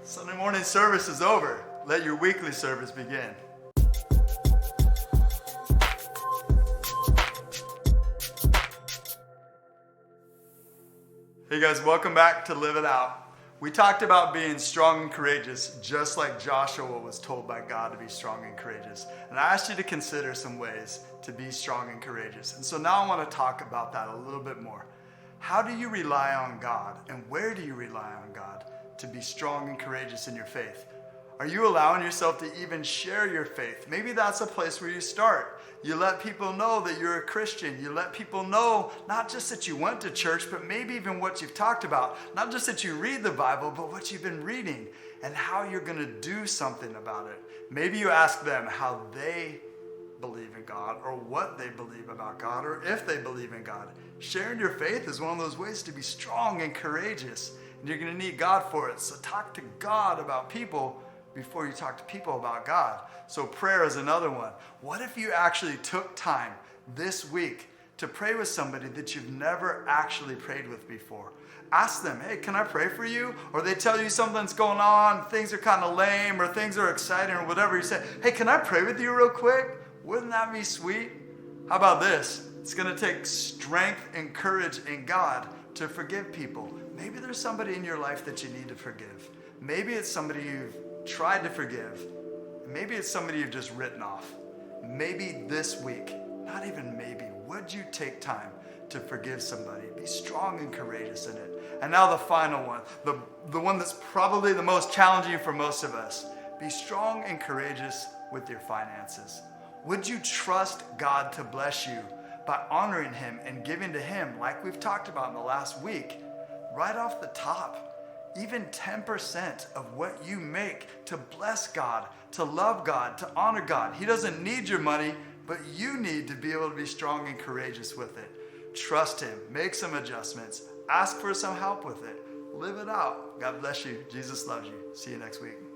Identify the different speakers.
Speaker 1: Sunday morning service is over. Let your weekly service begin. Hey guys, welcome back to Live It Out. We talked about being strong and courageous, just like Joshua was told by God to be strong and courageous. And I asked you to consider some ways to be strong and courageous. And so now I want to talk about that a little bit more. How do you rely on God, and where do you rely on God to be strong and courageous in your faith? Are you allowing yourself to even share your faith? Maybe that's a place where you start. You let people know that you're a Christian. You let people know not just that you went to church, but maybe even what you've talked about. Not just that you read the Bible, but what you've been reading and how you're going to do something about it. Maybe you ask them how they believe in God, or what they believe about God, or if they believe in God. Sharing your faith is one of those ways to be strong and courageous, and you're going to need God for it. So talk to God about people before you talk to people about God. So prayer is another one. What if you actually took time this week to pray with somebody that you've never actually prayed with before? Ask them, hey, can I pray for you? Or they tell you something's going on, things are kind of lame, or things are exciting, or whatever. You say, hey, can I pray with you real quick? Wouldn't that be sweet? How about this? It's going to take strength and courage in God to forgive people. Maybe there's somebody in your life that you need to forgive. Maybe it's somebody you've tried to forgive. Maybe it's somebody you've just written off. Maybe this week, not even maybe, would you take time to forgive somebody? Be strong and courageous in it. And now the final one, the one that's probably the most challenging for most of us. Be strong and courageous with your finances. Would you trust God to bless you by honoring Him and giving to Him, like we've talked about in the last week, right off the top? Even 10% of what you make to bless God, to love God, to honor God. He doesn't need your money, but you need to be able to be strong and courageous with it. Trust Him. Make some adjustments. Ask for some help with it. Live it out. God bless you. Jesus loves you. See you next week.